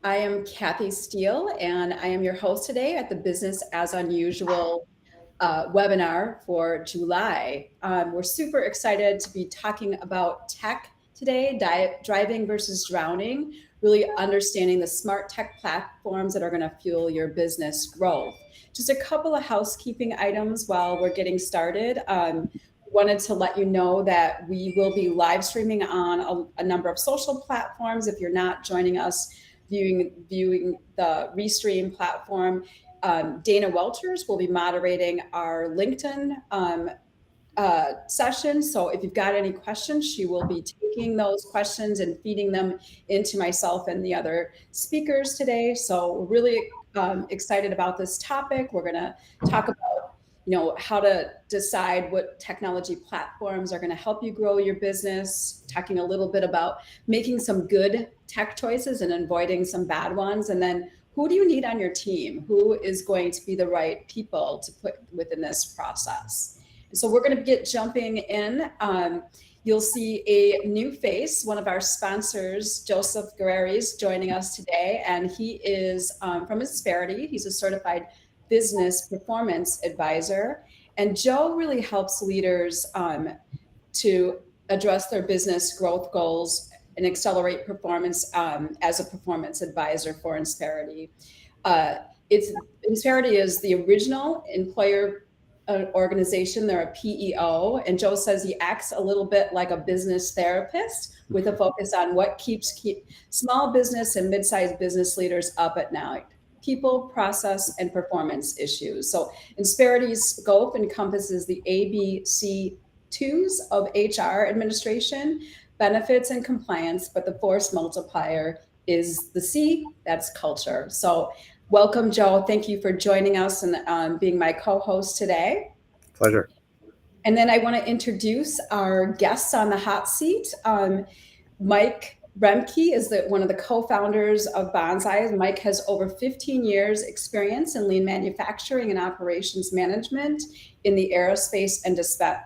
I am Kathy Steele, and I am your host today at the Business as Unusual webinar for July. We're super excited to be talking about tech today, driving versus drowning, really understanding the smart tech platforms that are going to fuel your business growth. Just a couple of housekeeping items while we're getting started. Wanted to let you know that we will be live streaming on a number of social platforms. If you're not joining us viewing the Restream platform, Dana Welchers will be moderating our LinkedIn session. So if you've got any questions, she will be taking those questions and feeding them into myself and the other speakers today. So we're really excited about this topic. We're going to talk about how to decide what technology platforms are going to help you grow your business, talking a little bit about making some good tech choices and avoiding some bad ones. And then who do you need on your team? Who is going to be the right people to put within this process? And so we're going to get jumping in. You'll see a new face, one of our sponsors, Joseph Guerreri's joining us today. And he is from Insperity. He's a certified business performance advisor. And Joe really helps leaders to address their business growth goals and accelerate performance as a performance advisor for Insperity. Insperity is the original employer organization. They're a PEO, and Joe says he acts a little bit like a business therapist with a focus on what keeps small business and mid-sized business leaders up at night: people, process, and performance issues. So Insperity's scope encompasses the ABC2s of HR administration, benefits, and compliance, but the force multiplier is the C, that's culture. So welcome, Joe. Thank you for joining us and being my co-host today. Pleasure. And then I want to introduce our guests on the hot seat. Mike Remke is one of the co-founders of Bonsai. Mike has over 15 years experience in lean manufacturing and operations management in the aerospace and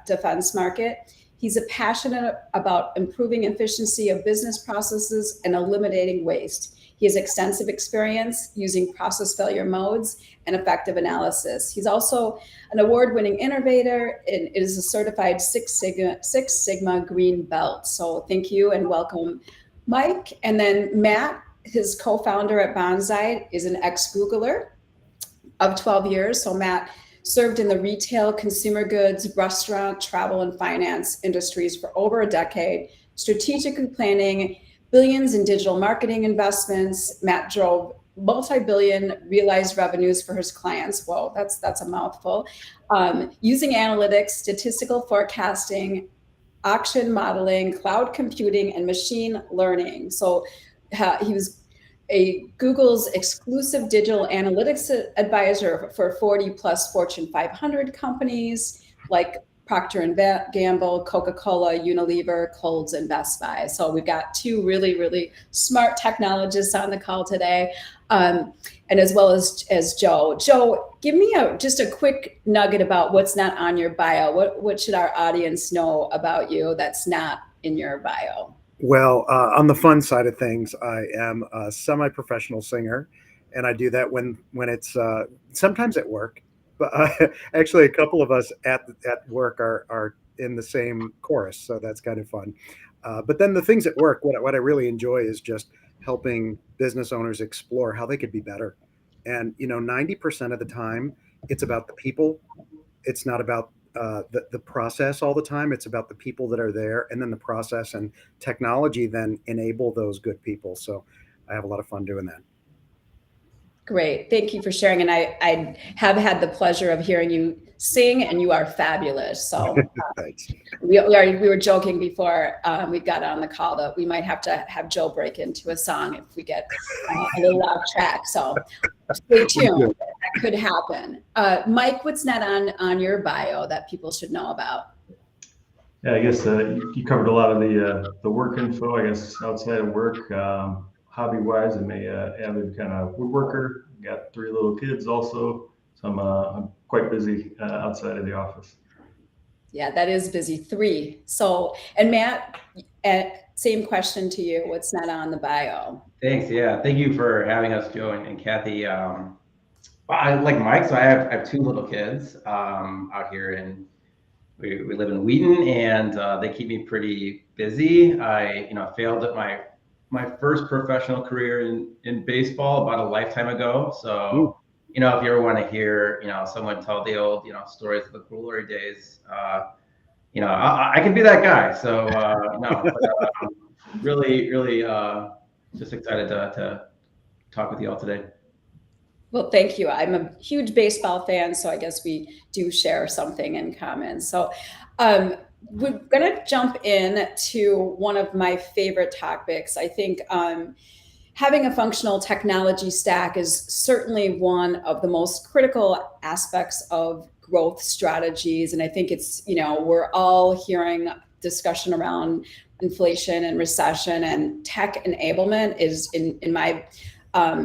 defense market. He's passionate about improving efficiency of business processes and eliminating waste. He has extensive experience using process failure modes and effective analysis. He's also an award-winning innovator and is a certified Six Sigma Green Belt. So thank you and welcome, Mike. And then Matt, his co-founder at Bonsai, is an ex-Googler of 12 years. So Matt served in the retail, consumer goods, restaurant, travel, and finance industries for over a decade, strategically planning billions in digital marketing investments. Matt drove multi-billion realized revenues for his clients. Whoa, that's a mouthful. Using analytics, statistical forecasting, auction modeling, cloud computing, and machine learning. So he was Google's exclusive digital analytics advisor for 40 plus Fortune 500 companies like Procter & Gamble, Coca-Cola, Unilever, Kohl's, and Best Buy. So we've got two really, really smart technologists on the call today, and as well as Joe. Joe, give me just a quick nugget about what's not on your bio. What should our audience know about you that's not in your bio? Well, on the fun side of things, I am a semi-professional singer, and I do that when it's sometimes at work. But actually, a couple of us at work are in the same chorus, so that's kind of fun. But then the things at work, what I really enjoy is just helping business owners explore how they could be better. And 90% of the time, it's about the people. It's not about the process all the time. It's about the people that are there, and then the process and technology then enable those good people. So I have a lot of fun doing that. Great. Thank you for sharing. And I have had the pleasure of hearing you sing, and you are fabulous. So Thanks. we were joking before we got on the call that we might have to have Joe break into a song if we get a little off track. So stay tuned. That could happen. Mike, what's not on your bio that people should know about? Yeah, I guess you covered a lot of the work info. I guess outside of work, hobby-wise, I'm a avid kind of woodworker. Got 3 little kids also, so I'm quite busy outside of the office. Yeah, that is busy. 3. So, and Matt, same question to you. What's not on the bio? Thanks. Yeah. Thank you for having us, Joe and Kathy. I like Mike, so I have two little kids out here, and we live in Wheaton, and they keep me pretty busy. I failed at my first professional career in baseball about a lifetime ago. So if you ever want to hear someone tell the old stories of the glory days, I can be that guy. So no, but, really just excited to talk with you all today. Well, thank you. I'm a huge baseball fan, so I guess we do share something in common. So we're going to jump in to one of my favorite topics. I think having a functional technology stack is certainly one of the most critical aspects of growth strategies. And I think it's, we're all hearing discussion around inflation and recession, and tech enablement is, in my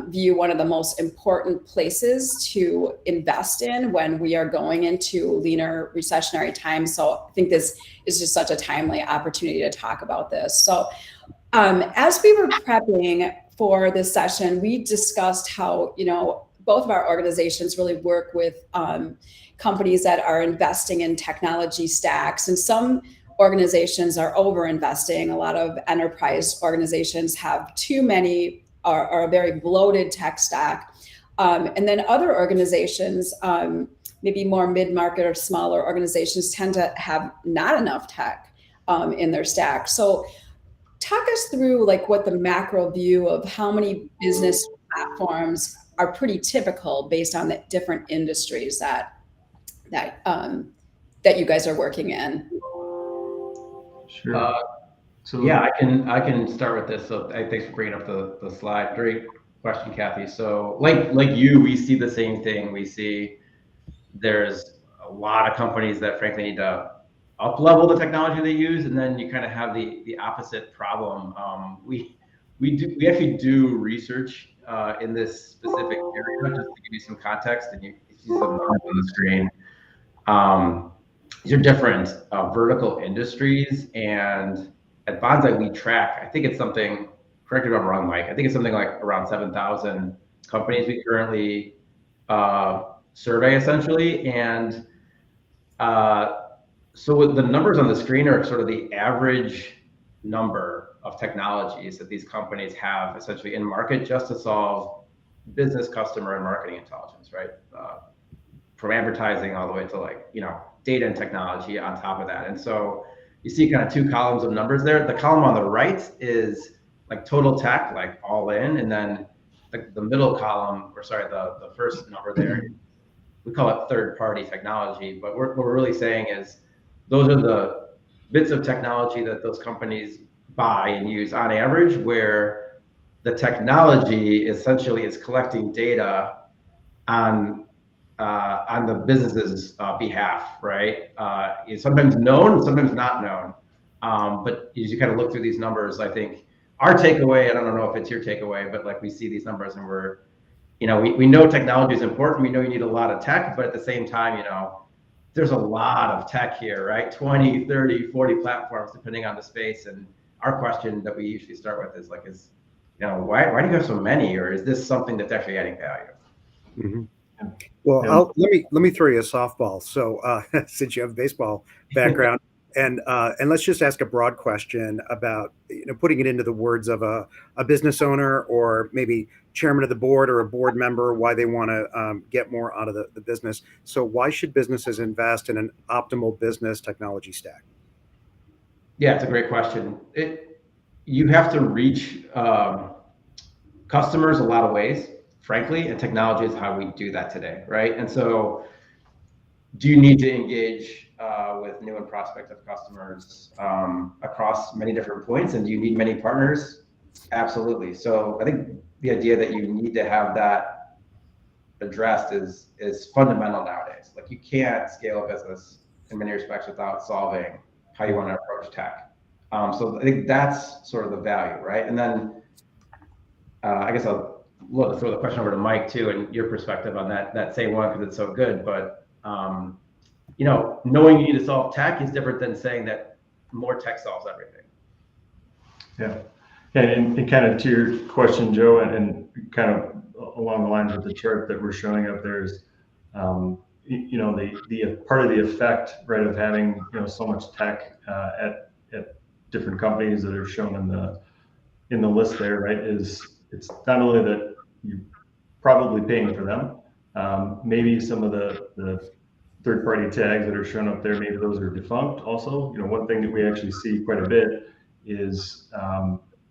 view, one of the most important places to invest in when we are going into leaner recessionary times. So I think this is just such a timely opportunity to talk about this. So as we were prepping for this session, we discussed how, both of our organizations really work with companies that are investing in technology stacks, and some organizations are over investing. A lot of enterprise organizations have too many, are a very bloated tech stack. And then other organizations, maybe more mid-market or smaller organizations, tend to have not enough tech in their stack. So talk us through what the macro view of how many business platforms are pretty typical based on the different industries that you guys are working in. Sure. Yeah, I can start with this. So thanks for bringing up the slide. Great question, Kathy. So like you, we see the same thing. We see there's a lot of companies that frankly need to up level the technology they use, and then you kind of have the opposite problem. We actually do research in this specific area, just to give you some context, and you see some numbers on the screen. These are different vertical industries, and at Bonsai we track, I think it's something, correct me if I'm wrong, Mike, I think it's something like around 7,000 companies we currently survey essentially. And so the numbers on the screen are sort of the average number of technologies that these companies have essentially in market just to solve business, customer, and marketing intelligence, right? From advertising all the way to data and technology on top of that. And so you see kind of two columns of numbers there. The column on the right is total tech, all in, and then the middle column, or sorry, the first number there, we call it third-party technology. But what we're really saying is those are the bits of technology that those companies buy and use on average, where the technology essentially is collecting data on the business's behalf, right? It's sometimes known, sometimes not known. But as you kind of look through these numbers, I think our takeaway, and I don't know if it's your takeaway, but we see these numbers and we know technology is important. We know you need a lot of tech, but at the same time, there's a lot of tech here, right? 20, 30, 40 platforms, depending on the space. And our question that we usually start with is why do you have so many? Or is this something that's actually adding value? Mm-hmm. Well, let me throw you a softball. So since you have a baseball background, and let's just ask a broad question about putting it into the words of a business owner, or maybe chairman of the board or a board member, why they want to get more out of the business. So why should businesses invest in an optimal business technology stack? Yeah, it's a great question. You have to reach customers a lot of ways, frankly, and technology is how we do that today, right? And so do you need to engage with new and prospective customers across many different points? And do you need many partners? Absolutely. So I think the idea that you need to have that addressed is fundamental nowadays. You can't scale a business in many respects without solving how you want to approach tech. So I think that's sort of the value, right? And then I guess I'll throw the question over to Mike too, and your perspective on that same one, because it's so good. But knowing you need to solve tech is different than saying that more tech solves everything. Yeah. And kind of to your question, Joe, and kind of along the lines with the chart that we're showing up there is, the part of the effect, right, of having, so much tech at different companies that are shown in the list there, right, is it's not only that you're probably paying for them, maybe some of the third-party tags that are shown up there, maybe those are defunct also. One thing that we actually see quite a bit is,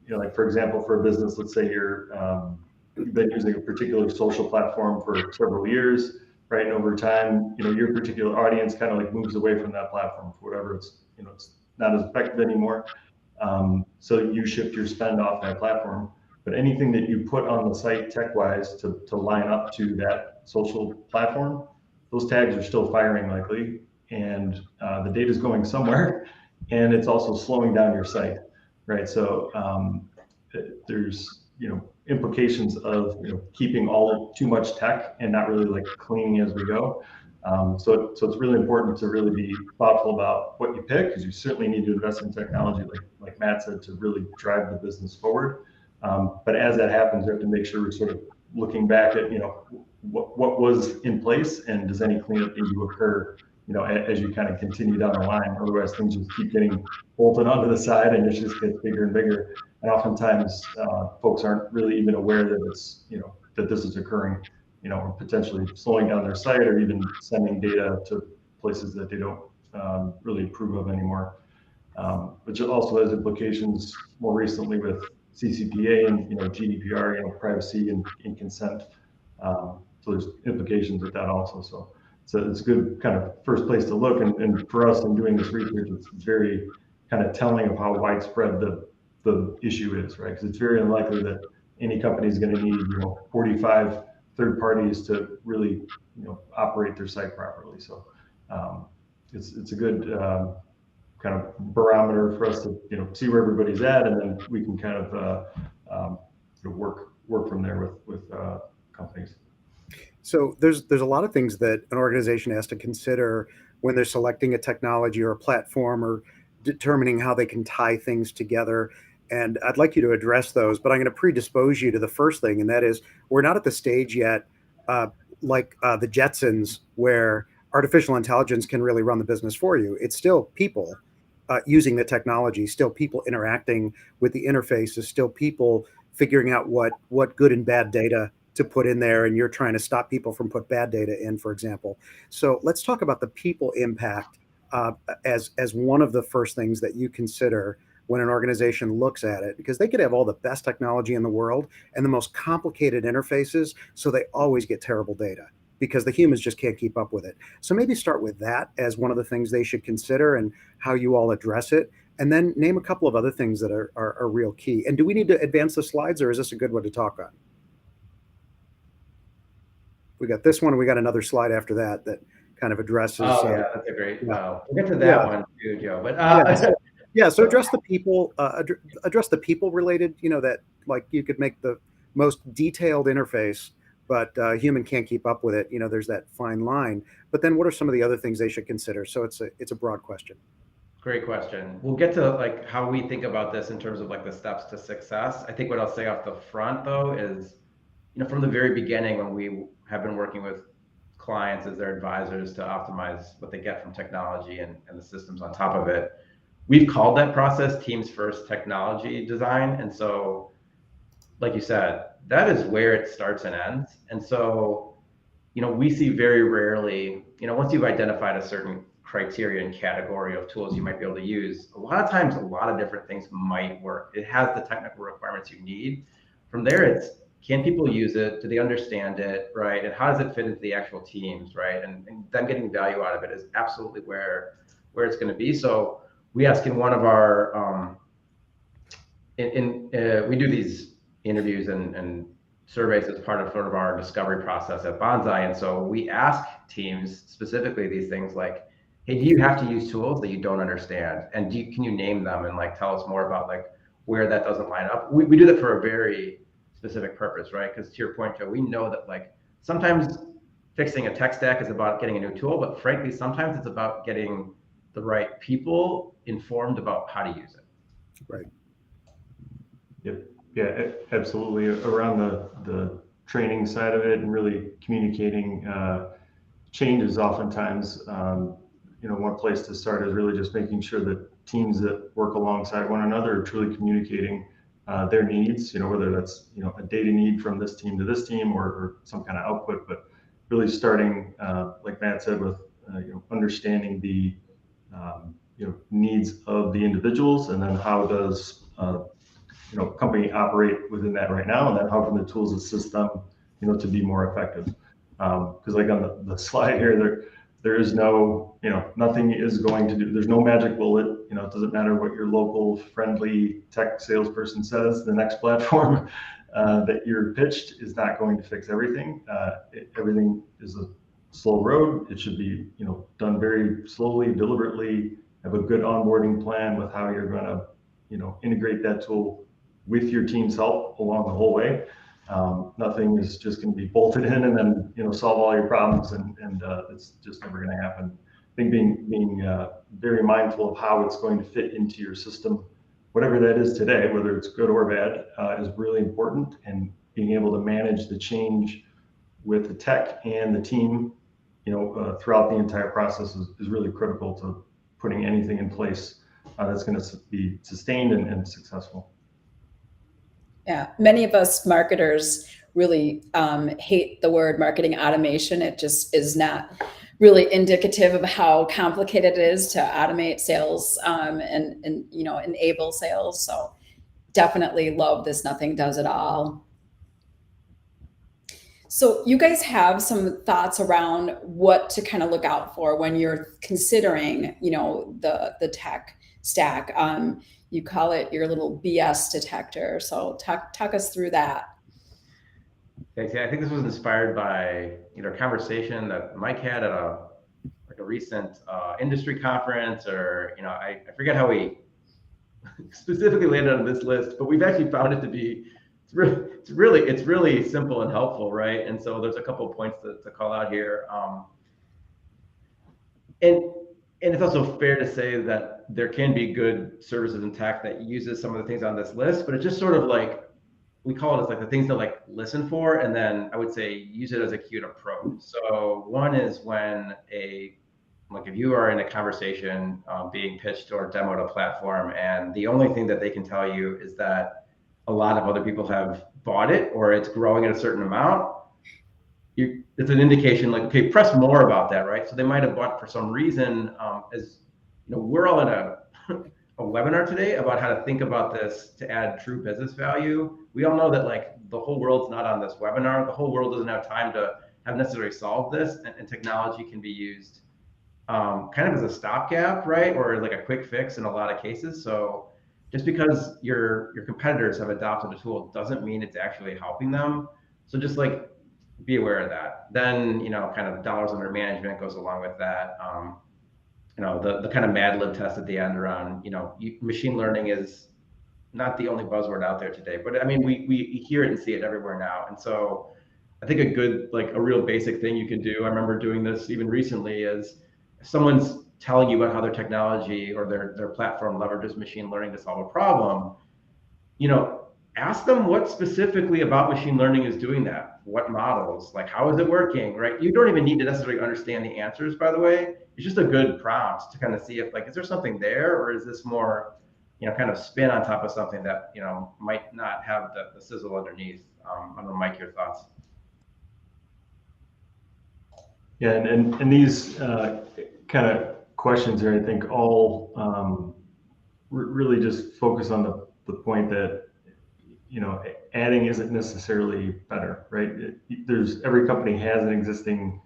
like for example, for a business, let's say you've been using a particular social platform for several years, right? And over time, your particular audience kind of like moves away from that platform for whatever it's not as effective anymore. So you shift your spend off that platform. But anything that you put on the site tech-wise to line up to that social platform, those tags are still firing likely, and the data is going somewhere, and it's also slowing down your site, right? So there's implications of keeping too much tech and not really like cleaning as we go. So it's really important to really be thoughtful about what you pick, because you certainly need to invest in technology, like Matt said, to really drive the business forward. But as that happens, you have to make sure we're sort of looking back at what was in place, and does any cleanup need to occur as you kind of continue down the line. Otherwise, things just keep getting bolted onto the side, and it just gets bigger and bigger. And oftentimes, folks aren't really even aware that it's that this is occurring, or potentially slowing down their site, or even sending data to places that they don't really approve of anymore. Which also has implications more recently with CCPA and GDPR, privacy and consent. So there's implications with that also. So it's a good kind of first place to look. And for us in doing this research, it's very kind of telling of how widespread the issue is, right? Because it's very unlikely that any company is going to need 45 third parties to really operate their site properly. So it's a good kind of barometer for us to see where everybody's at, and then we can kind of work from there with companies. So there's a lot of things that an organization has to consider when they're selecting a technology or a platform, or determining how they can tie things together. And I'd like you to address those, but I'm going to predispose you to the first thing, and that is, we're not at the stage yet, like the Jetsons, where artificial intelligence can really run the business for you. It's still people using the technology, still people interacting with the interfaces, still people figuring out what good and bad data to put in there, and you're trying to stop people from put bad data in, for example. So let's talk about the people impact as one of the first things that you consider when an organization looks at it, because they could have all the best technology in the world and the most complicated interfaces, so they always get terrible data because the humans just can't keep up with it. So maybe start with that as one of the things they should consider, and how you all address it. And then name a couple of other things that are real key. And do we need to advance the slides, or is this a good one to talk on? We got this one, and we got another slide after that kind of addresses. Oh, yeah, that's a great. Yeah. We'll get to that one too, Joe. But so address the people. Address the people related. That, like, you could make the most detailed interface, but human can't keep up with it. There's that fine line. But then, what are some of the other things they should consider? So it's a broad question. Great question. We'll get to like how we think about this in terms of like the steps to success. I think what I'll say off the front though is, from the very beginning, when we have been working with clients as their advisors to optimize what they get from technology and the systems on top of it, we've called that process teams first technology design. And so, like you said, that is where it starts and ends. And so, we see very rarely, once you've identified a certain criteria and category of tools you might be able to use, a lot of times, a lot of different things might work. It has the technical requirements you need. From there, it's, can people use it? Do they understand it, right? And how does it fit into the actual teams, right? And them getting value out of it is absolutely where it's going to be. So we ask in one of our, we do these interviews and surveys as part of sort of our discovery process at Bonsai. And so we ask teams specifically these things like, hey, do you have to use tools that you don't understand? And can you name them and like tell us more about like where that doesn't line up? We do that for a very specific purpose, right? Because to your point, Joe, we know that like sometimes fixing a tech stack is about getting a new tool, but frankly, sometimes it's about getting the right people informed about how to use it. Right. Yep. Yeah, absolutely. Around the training side of it and really communicating changes oftentimes, one place to start is really just making sure that teams that work alongside one another are truly communicating their needs, whether that's, a data need from this team to this team or some kind of output, but really starting, like Matt said, with, understanding the, needs of the individuals, and then how does, company operate within that right now, and then how can the tools assist them, to be more effective. Because like on the slide here, there is no, nothing is going to do, there's no magic bullet. It doesn't matter what your local friendly tech salesperson says, the next platform that you're pitched is not going to fix everything. Everything is a slow road. It should be, done very slowly, deliberately, have a good onboarding plan with how you're going to, integrate that tool with your team's help along the whole way. Nothing is just going to be bolted in and then solve all your problems, and it's just never going to happen. I think being very mindful of how it's going to fit into your system, whatever that is today, whether it's good or bad, is really important. And being able to manage the change with the tech and the team, throughout the entire process is really critical to putting anything in place that's going to be sustained and successful. Yeah, many of us marketers really hate the word marketing automation. It just is not really indicative of how complicated it is to automate sales and enable sales. So definitely love this nothing does it all. So you guys have some thoughts around what to kind of look out for when you're considering, the tech stack. You call it your little BS detector. So talk us through that. Thanks. Yeah, I think this was inspired by a conversation that Mike had at a recent industry conference, or I forget how we specifically landed on this list, but we've actually found it to be it's really simple and helpful, right? And so there's a couple of points to call out here. And it's also fair to say that there can be good services and tech that uses some of the things on this list, but it's just sort of like, we call it, it's like the things to like listen for, and then I would say use it as a cue to probe. So one is when if you are in a conversation being pitched or demoed a platform, and the only thing that they can tell you is that a lot of other people have bought it or it's growing at a certain amount, it's an indication like, okay, press more about that, right? So they might have bought for some reason. As we're all in a webinar today about how to think about this to add true business value. We all know that like the whole world's not on this webinar. The whole world doesn't have time to have necessarily solved this, and technology can be used kind of as a stopgap, right? Or like a quick fix in a lot of cases. So just because your competitors have adopted a tool doesn't mean it's actually helping them. So just like be aware of that. Then, kind of dollars under management goes along with that. The kind of Mad Lib test at the end around, machine learning is not the only buzzword out there today, but I mean, we hear it and see it everywhere now. And so I think a real basic thing you can do, I remember doing this even recently, is if someone's telling you about how their technology or their platform leverages machine learning to solve a problem, ask them what specifically about machine learning is doing that. What models, like how is it working, right? You don't even need to necessarily understand the answers, by the way. It's just a good prompt to kind of see if is there something there, or is this more, kind of spin on top of something that, might not have the sizzle underneath. I don't know, Mike, your thoughts. Yeah, and these kind of questions here, I think all really just focus on the point that, adding isn't necessarily better, right? Every company has an existing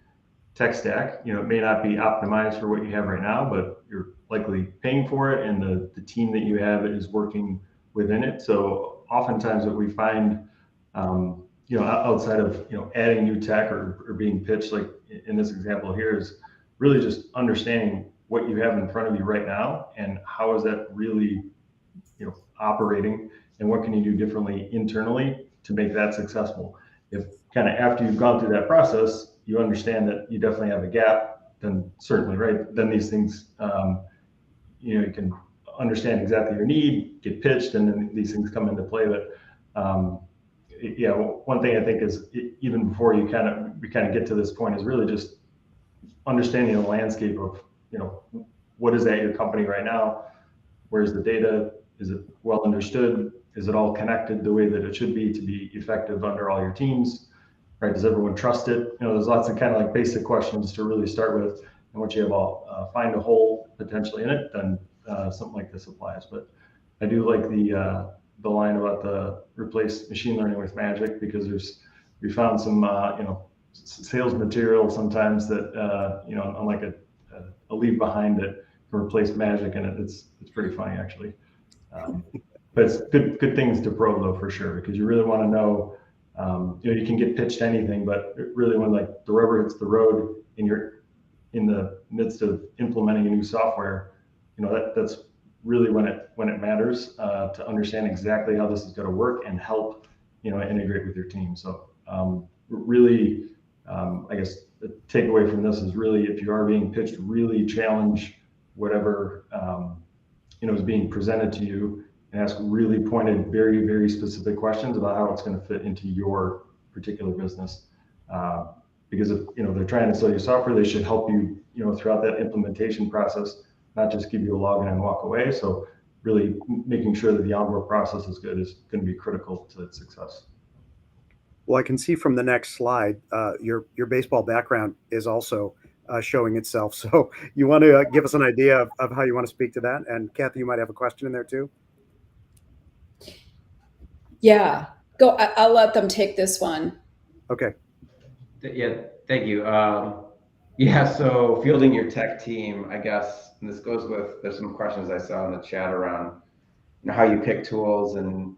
tech stack. It may not be optimized for what you have right now, but you're likely paying for it, and the team that you have is working within it. So oftentimes what we find, outside of, adding new tech or being pitched, like in this example here, is really just understanding what you have in front of you right now and how is that really, operating, and what can you do differently internally to make that successful. If kind of after you've gone through that process, you understand that you definitely have a gap, then certainly, right, then these things, you can understand exactly your need, get pitched, and then these things come into play. But yeah, one thing I think is even before we kind of get to this point is really just understanding the landscape of, what is at your company right now? Where's the data? Is it well understood? Is it all connected the way that it should be to be effective under all your teams? Right? Does everyone trust it? There's lots of kind of like basic questions to really start with. And once you have find a hole potentially in it, then something like this applies. But I do like the line about the replace machine learning with magic, because we found some sales material sometimes that unlike a leave behind that can replace magic, and it's pretty funny actually. But it's good things to probe though, for sure, because you really want to know. You can get pitched anything, but really when like the rubber hits the road and you're in the midst of implementing a new software, that's really when it matters to understand exactly how this is going to work and help integrate with your team. So really, I guess the takeaway from this is really, if you are being pitched, really challenge whatever is being presented to you, and ask really pointed, very, very specific questions about how it's going to fit into your particular business. Because if they're trying to sell you software, they should help you throughout that implementation process, not just give you a login and walk away. So really making sure that the onboard process is good is going to be critical to its success. Well, I can see from the next slide, your baseball background is also showing itself. So you want to give us an idea of how you want to speak to that? And Kathy, you might have a question in there too. Yeah, go. I'll let them take this one. Okay. Yeah, thank you. Yeah, so fielding your tech team, I guess, and this goes with, there's some questions I saw in the chat around how you pick tools, and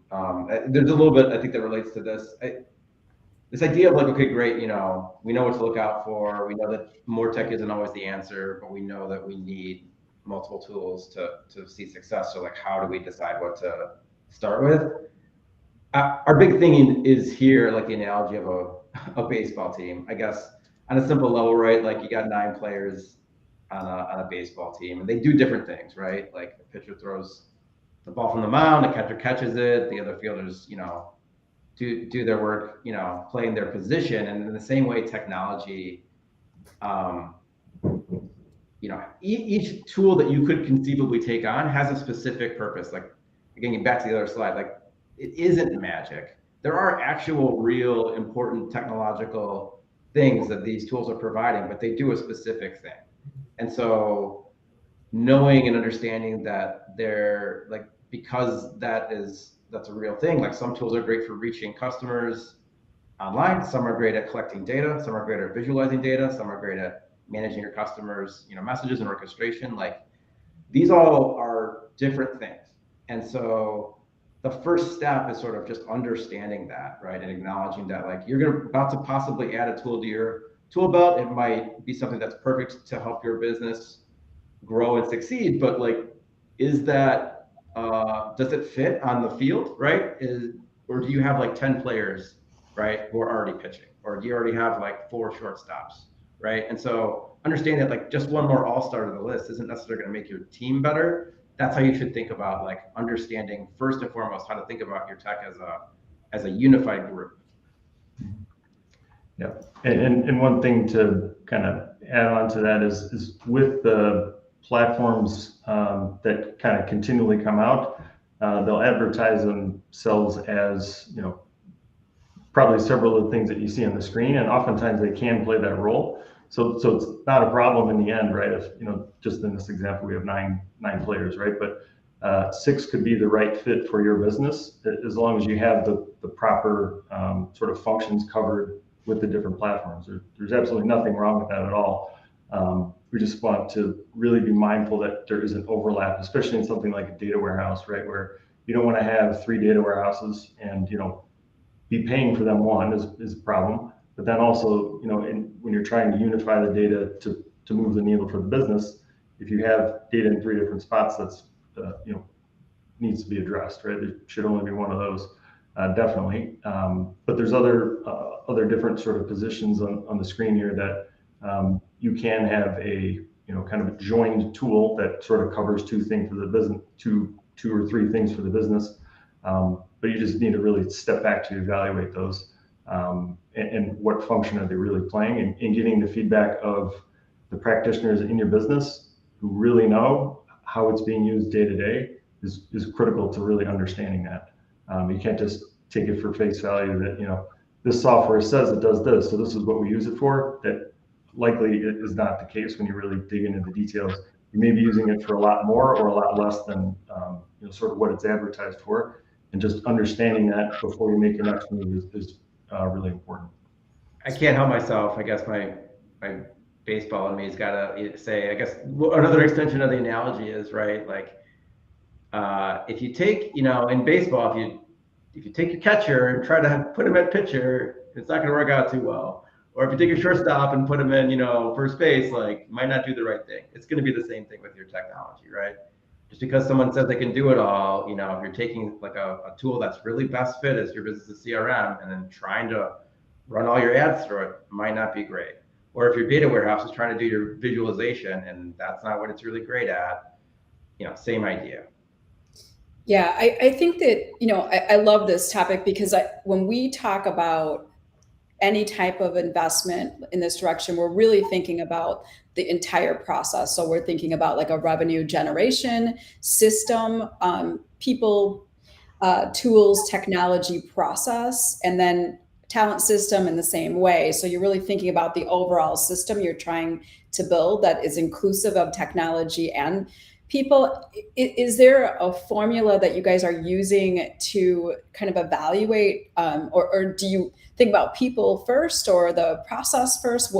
there's a little bit I think that relates to this. This idea of like, okay, great, we know what to look out for. We know that more tech isn't always the answer, but we know that we need multiple tools to see success. So like, how do we decide what to start with? Our big thing is here, like the analogy of a baseball team, I guess, on a simple level, right? Like you got 9 players on a baseball team, and they do different things, right? Like the pitcher throws the ball from the mound, the catcher catches it, the other fielders, do their work, playing their position. And in the same way, technology, each tool that you could conceivably take on has a specific purpose. Like, again, back to the other slide, like it isn't magic. There are actual, real, important technological things that these tools are providing, but they do a specific thing. And so knowing and understanding that they're like, because that's a real thing. Like some tools are great for reaching customers online. Some are great at collecting data. Some are great at visualizing data. Some are great at managing your customers, messages and orchestration. Like these all are different things. And so the first step is sort of just understanding that, right? And acknowledging that like you're about to possibly add a tool to your tool belt. It might be something that's perfect to help your business grow and succeed, but like, is that does it fit on the field, right? Or do you have like 10 players, right, who are already pitching, or do you already have like 4 shortstops, right? And so understanding that like just one more all-star to the list isn't necessarily going to make your team better. That's how you should think about like understanding first and foremost how to think about your tech as a unified group. Yeah, and one thing to kind of add on to that is with the platforms that kind of continually come out, they'll advertise themselves as, probably several of the things that you see on the screen, and oftentimes they can play that role. So it's not a problem in the end, right? If, just in this example, we have nine players, right? But 6 could be the right fit for your business, as long as you have the proper sort of functions covered with the different platforms. There's absolutely nothing wrong with that at all. We just want to really be mindful that there isn't overlap, especially in something like a data warehouse, right? Where you don't want to have 3 data warehouses and, be paying for them. One is a problem, but then also, when you're trying to unify the data to move the needle for the business, if you have data in 3 different spots, that's, needs to be addressed, right? There should only be one of those. Definitely. But there's other different sort of positions on the screen here that you can have a kind of a joined tool that sort of covers two things for the business, two or three things for the business. But you just need to really step back to evaluate those, and what function are they really playing, and getting the feedback of the practitioners in your business who really know how it's being used day to day is critical to really understanding that. You can't just take it for face value that, this software says it does this, so this is what we use it for. That likely is not the case when you really dig into the details. You may be using it for a lot more or a lot less than sort of what it's advertised for, and just understanding that before you make your next move is really important. I can't help myself. I guess my baseball in me's got to say, I guess another extension of the analogy is, right, like if you take, in baseball, if you take your catcher and try to put him at pitcher, it's not going to work out too well. Or if you take your shortstop and put him in, first base, like, might not do the right thing. It's going to be the same thing with your technology, right? Just because someone says they can do it all, if you're taking like a tool that's really best fit as your business's CRM and then trying to run all your ads through it, might not be great. Or if your data warehouse is trying to do your visualization and that's not what it's really great at, same idea. Yeah, I think that, I love this topic because when we talk about any type of investment in this direction, we're really thinking about the entire process. So we're thinking about like a revenue generation system, people, tools, technology, process, and then talent system in the same way. So you're really thinking about the overall system you're trying to build that is inclusive of technology and people. Is there a formula that you guys are using to kind of evaluate, or do you think about people first or the process first?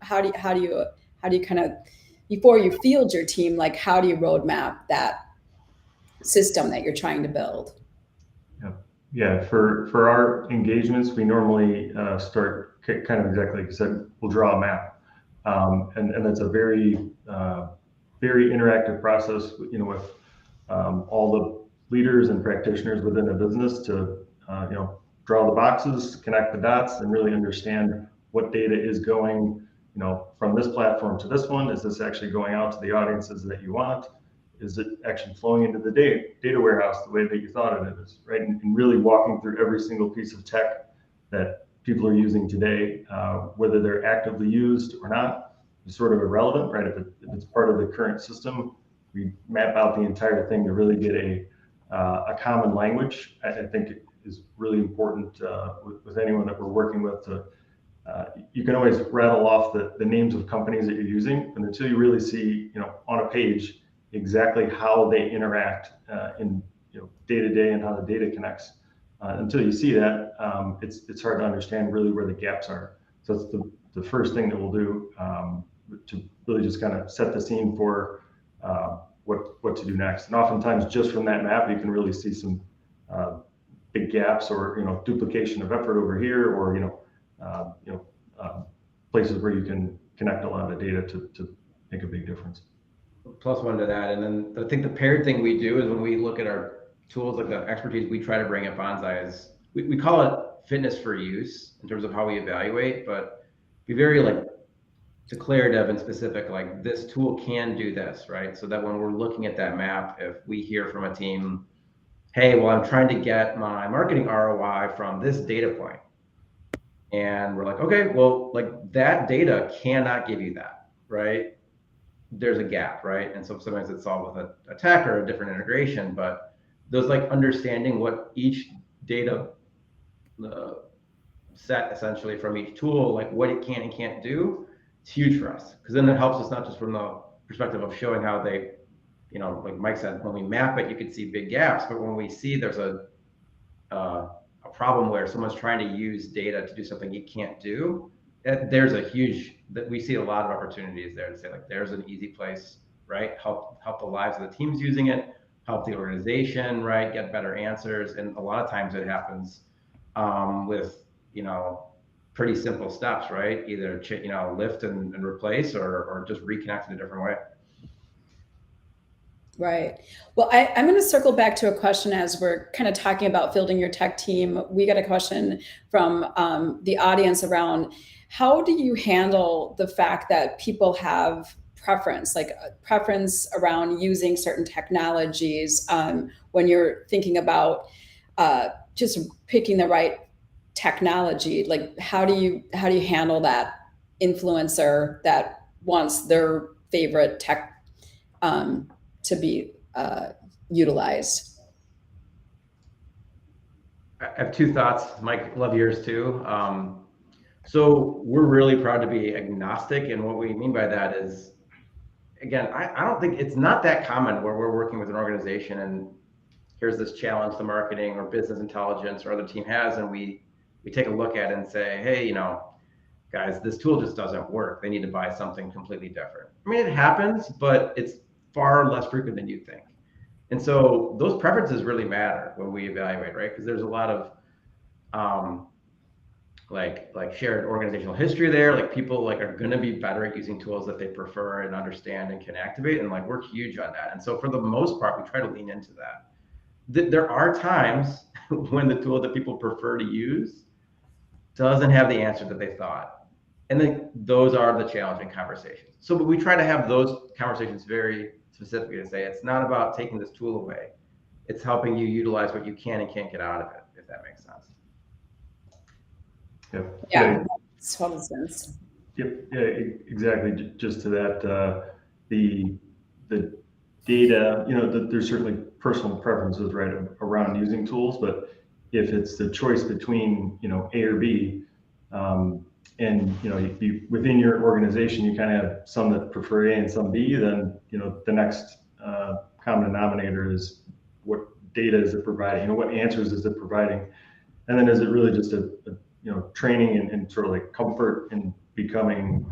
How do you kind of, before you field your team, like how do you roadmap that system that you're trying to build? Yeah. For our engagements, we normally start kind of exactly like you said. We'll draw a map, and that's a very very interactive process. With all the leaders and practitioners within a business to draw the boxes, connect the dots, and really understand what data is going from this platform to this one. Is this actually going out to the audiences that you want? Is it actually flowing into the data warehouse the way that you thought it is, right? And really walking through every single piece of tech that people are using today, whether they're actively used or not, is sort of irrelevant, right? If it's part of the current system, we map out the entire thing to really get a common language. I think it is really important with anyone that we're working with to. You can always rattle off the names of companies that you're using, and until you really see, on a page exactly how they interact in day to day and how the data connects. Until you see that, it's hard to understand really where the gaps are. So that's the first thing that we'll do to really just kind of set the scene for what to do next. And oftentimes, just from that map, you can really see some big gaps or duplication of effort over here, or places where you can connect a lot of data to make a big difference. Plus one to that. And then I think the paired thing we do is when we look at our tools, like the expertise we try to bring at Bonsai, is we call it fitness for use in terms of how we evaluate, but be very like declarative and specific, like this tool can do this, right? So that when we're looking at that map, if we hear from a team, hey, well, I'm trying to get my marketing ROI from this data point. And we're like, okay, well, like that data cannot give you that, right? There's a gap, right? And so sometimes it's solved with a tech or a different integration, but those like understanding what each data set essentially from each tool, like what it can and can't do, it's huge for us. Because then it helps us not just from the perspective of showing how they, like Mike said, when we map it, you can see big gaps, but when we see there's a problem where someone's trying to use data to do something it can't do, there's we see a lot of opportunities there to say, like, there's an easy place, right? Help the lives of the teams using it, help the organization, right? Get better answers. And a lot of times it happens with, pretty simple steps, right? Either, lift and replace or just reconnect in a different way. Right. Well, I'm going to circle back to a question as we're kind of talking about building your tech team. We got a question from the audience around how do you handle the fact that people have preference, like a preference around using certain technologies when you're thinking about just picking the right technology? Like, how do you handle that influencer that wants their favorite tech to be utilized? I have two thoughts, Mike. Love yours too. So we're really proud to be agnostic, and what we mean by that is, again, I don't think it's not that common where we're working with an organization and here's this challenge the marketing or business intelligence or other team has, and we take a look at it and say, hey, guys, this tool just doesn't work. They need to buy something completely different. I mean, it happens, but it's far less frequent than you think. And so those preferences really matter when we evaluate, right? Because there's a lot of like shared organizational history there. Like people are going to be better at using tools that they prefer and understand and can activate, and like we're huge on that. And so for the most part, we try to lean into that. There are times when the tool that people prefer to use doesn't have the answer that they thought, and then those are the challenging conversations. So but we try to have those conversations very specifically to say it's not about taking this tool away, it's helping you utilize what you can and can't get out of it, if that makes sense. Yep. Yeah, makes total sense. Yep. Yeah, exactly. Just to that, the data, there's certainly personal preferences, right, around using tools, but if it's the choice between, A or B, and within your organization, you kind of have some that prefer A and some B, then, the next common denominator is what data is it providing, what answers is it providing? And then is it really just a training and sort of like comfort in becoming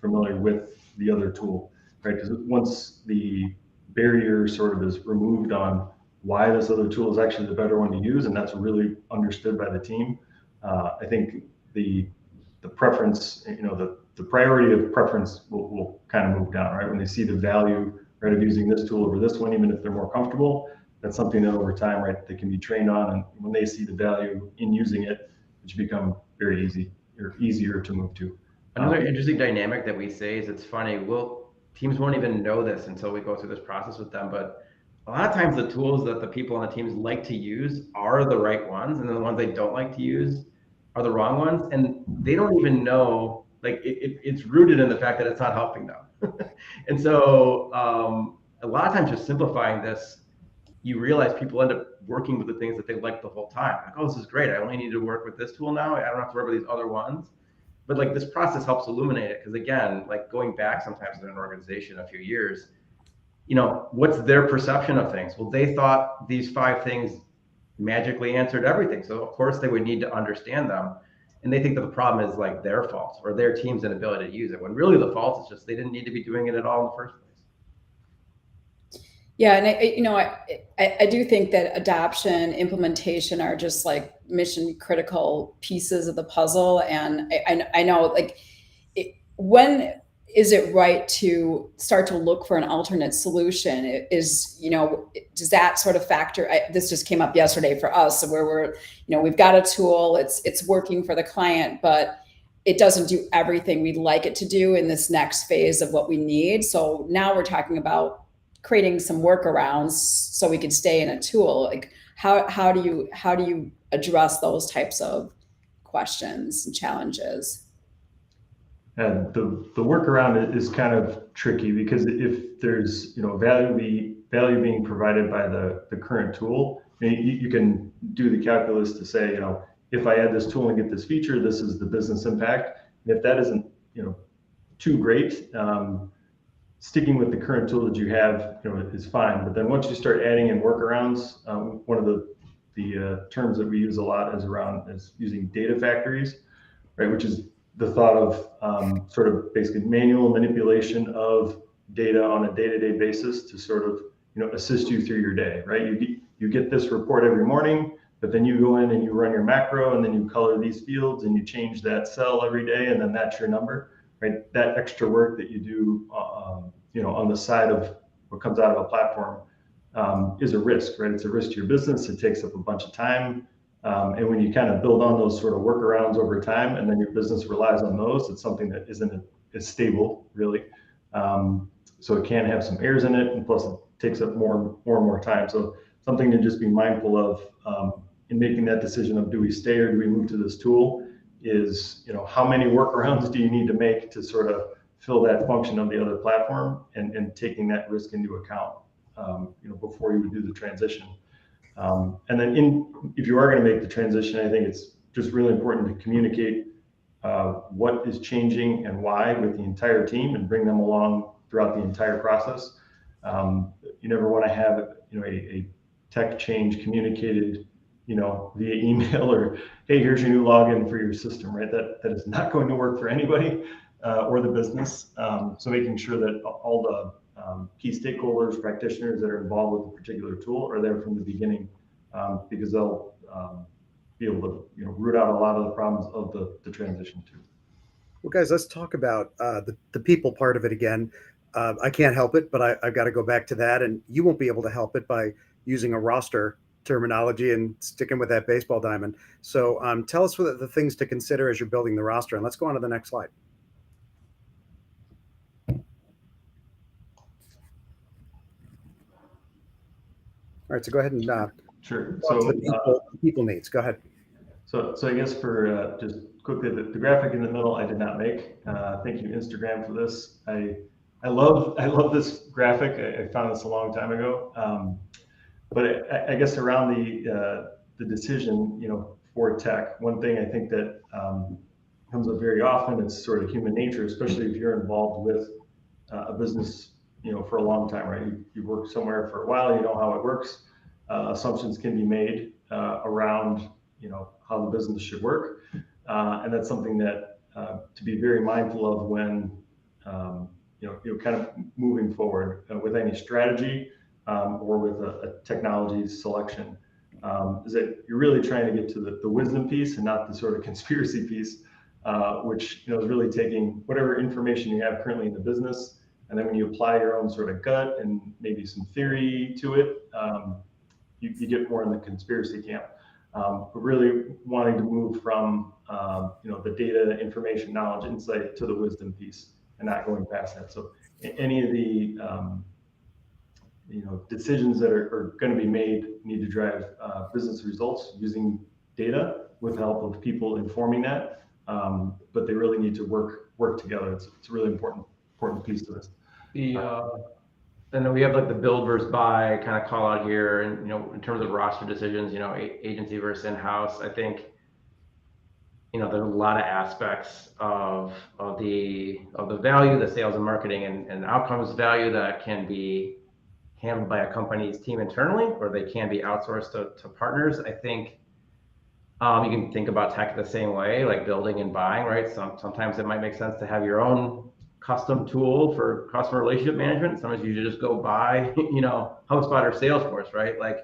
familiar with the other tool, right? Because once the barrier sort of is removed on why this other tool is actually the better one to use, and that's really understood by the team, I think the preference, the priority of preference will kind of move down, right? When they see the value, right, of using this tool over this one, even if they're more comfortable, that's something that over time, right, they can be trained on. And when they see the value in using it, it should become very easy or easier to move to. Another interesting dynamic that we say is, it's funny, teams won't even know this until we go through this process with them, but a lot of times the tools that the people on the teams like to use are the right ones, and then the ones they don't like to use are the wrong ones, and they don't even know, like it's rooted in the fact that it's not helping them. And so a lot of times just simplifying this, you realize people end up working with the things that they like the whole time. Like, oh, this is great. I only need to work with this tool now. I don't have to work with these other ones. But like this process helps illuminate it. Because again, like going back sometimes in an organization a few years, what's their perception of things? Well, they thought these 5 things magically answered everything. So of course they would need to understand them. And they think that the problem is like their fault or their team's inability to use it, when really the fault is just they didn't need to be doing it at all in the first place. Yeah, and I do think that adoption, implementation are just like mission critical pieces of the puzzle. And I know, like, when is it right to start to look for an alternate solution? Does that sort of factor? This just came up yesterday for us, where we're, we've got a tool, it's working for the client, but it doesn't do everything we'd like it to do in this next phase of what we need. So now we're talking about creating some workarounds so we could stay in a tool. Like, how do you address those types of questions and challenges? And the workaround is kind of tricky, because if there's value being provided by the current tool, you can do the calculus to say, if I add this tool and get this feature, this is the business impact. And if that isn't too great, sticking with the current tool that you have is fine. But then once you start adding in workarounds, one of the terms that we use a lot is using data factories, right? Which is the thought of sort of basically manual manipulation of data on a day-to-day basis to sort of assist you through your day, right? You get this report every morning, but then you go in and you run your macro, and then you color these fields and you change that cell every day, and then that's your number, right? That extra work that you do on the side of what comes out of a platform is a risk, right? It's a risk to your business. It takes up a bunch of time. And when you kind of build on those sort of workarounds over time, and then your business relies on those, it's something that isn't as stable, really. so it can have some errors in it, and plus it takes up more and more time. So something to just be mindful of in making that decision of do we stay or do we move to this tool is, how many workarounds do you need to make to sort of fill that function of the other platform, and taking that risk into account, before you would do the transition. And then if you are going to make the transition, I think it's just really important to communicate what is changing and why with the entire team, and bring them along throughout the entire process. You never want to have a tech change communicated via email or, hey, here's your new login for your system, right? That is not going to work for anybody or the business. So making sure that all the key stakeholders, practitioners that are involved with the particular tool are there from the beginning, because they'll be able to root out a lot of the problems of the transition too. Well, guys, let's talk about the people part of it again. I can't help it, but I've got to go back to that, and you won't be able to help it by using a roster terminology and sticking with that baseball diamond. So tell us what the things to consider as you're building the roster, and let's go on to the next slide. All right, so go ahead and sure. So the people needs. Go ahead. So I guess for just quickly, the graphic in the middle I did not make. Thank you, Instagram, for this. I love this graphic. I found this a long time ago. But I guess around the decision, for tech, one thing I think that comes up very often is sort of human nature, especially if you're involved with a business, for a long time, right? You've worked somewhere for a while, you know how it works. Assumptions can be made around, how the business should work, and that's something that to be very mindful of when, kind of moving forward with any strategy or with a technology selection, is that you're really trying to get to the wisdom piece and not the sort of conspiracy piece, which is really taking whatever information you have currently in the business, and then when you apply your own sort of gut and maybe some theory to it, you get more in the conspiracy camp. But really wanting to move from the data, information, knowledge, insight to the wisdom piece, and not going past that. So any of the decisions that are going to be made need to drive business results using data with the help of people informing that. But they really need to work together. It's a really important piece to this. And then we have like the build versus buy kind of call out here, and in terms of roster decisions, agency versus in-house. I think there's a lot of aspects of the value, the sales and marketing and outcomes value that can be handled by a company's team internally, or they can be outsourced to partners. I think you can think about tech the same way, like building and buying, right? Sometimes it might make sense to have your own custom tool for customer relationship management. Sometimes you just go buy, HubSpot or Salesforce, right? Like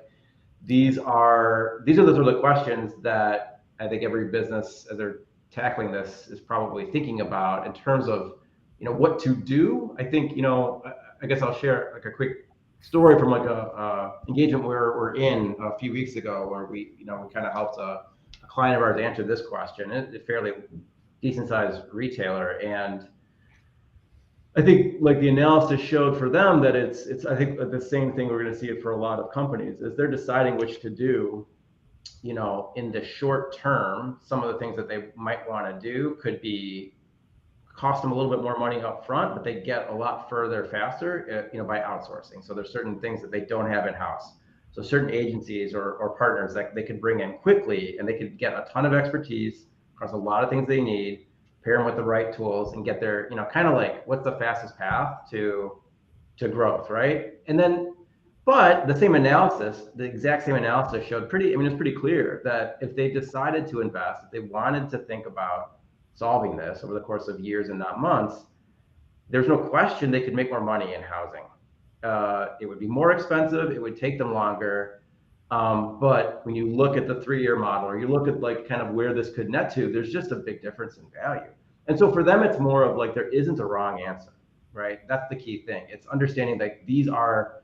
these are the sort of questions that I think every business, as they're tackling this, is probably thinking about in terms of, what to do. I think, I guess I'll share like a quick story from like a engagement we're in a few weeks ago, where we kind of helped a client of ours answer this question. It's a fairly decent sized retailer, and I think like the analysis showed for them that it's I think the same thing we're going to see it for a lot of companies, is they're deciding which to do. In the short term, some of the things that they might want to do could be cost them a little bit more money up front, but they get a lot further faster, by outsourcing. So there's certain things that they don't have in-house. So certain agencies or partners that they could bring in quickly, and they could get a ton of expertise across a lot of things they need, pair them with the right tools, and get their, kind of like what's the fastest path to growth, right? And then, but the same analysis, the exact same analysis showed it's pretty clear that if they decided to invest, if they wanted to think about solving this over the course of years and not months, there's no question they could make more money in housing. It would be more expensive, it would take them longer. But when you look at the 3-year model, or you look at like kind of where this could net to, there's just a big difference in value. And so for them, it's more of like, there isn't a wrong answer, right? That's the key thing. It's understanding that these are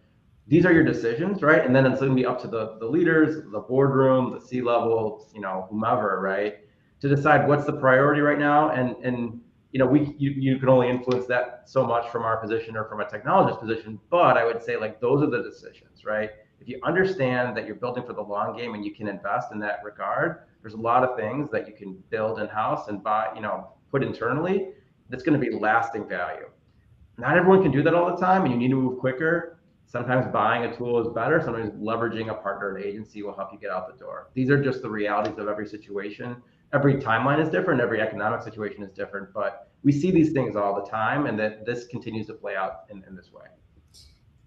your decisions, right? And then it's going to be up to the leaders, the boardroom, the C-level, whomever, right, to decide what's the priority right now. And you can only influence that so much from our position or from a technologist position. But I would say like those are the decisions, right? If you understand that you're building for the long game and you can invest in that regard, there's a lot of things that you can build in-house and buy, put internally that's going to be lasting value. Not everyone can do that all the time, and you need to move quicker. Sometimes buying a tool is better. Sometimes leveraging a partner or an agency will help you get out the door. These are just the realities of every situation. Every timeline is different. Every economic situation is different, but we see these things all the time, and that this continues to play out in this way.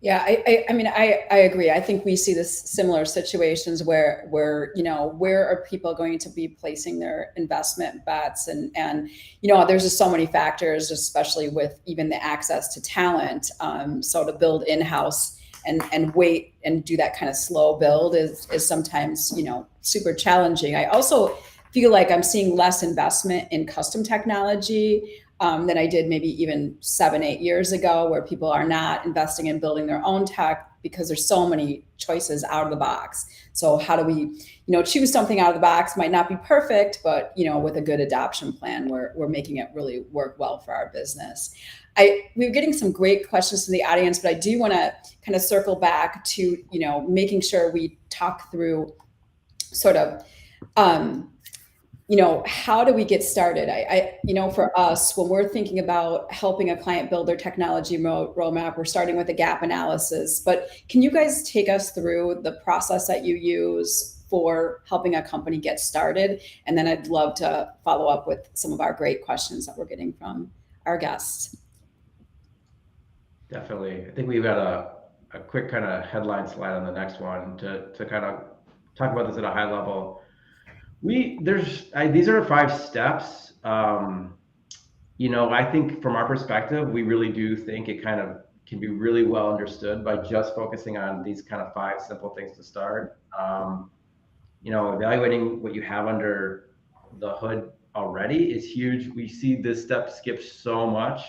Yeah, I mean, I agree. I think we see this similar situations where where are people going to be placing their investment bets, and there's just so many factors, especially with even the access to talent. So to build in-house and wait and do that kind of slow build is sometimes super challenging. I also feel like I'm seeing less investment in custom technology than I did maybe even 7-8 years ago, where people are not investing in building their own tech because there's so many choices out of the box. So how do we, choose something out of the box? Might not be perfect, but with a good adoption plan, we're making it really work well for our business. We're getting some great questions from the audience, but I do want to kind of circle back to making sure we talk through sort of how do we get started? For us, when we're thinking about helping a client build their technology roadmap, we're starting with a gap analysis. But can you guys take us through the process that you use for helping a company get started? And then I'd love to follow up with some of our great questions that we're getting from our guests. Definitely. I think we've got a quick kind of headline slide on the next one to kind of talk about this at a high level. These are 5 steps. I think from our perspective, we really do think it kind of can be really well understood by just focusing on these kind of 5 simple things to start. Evaluating what you have under the hood already is huge. We see this step skipped so much.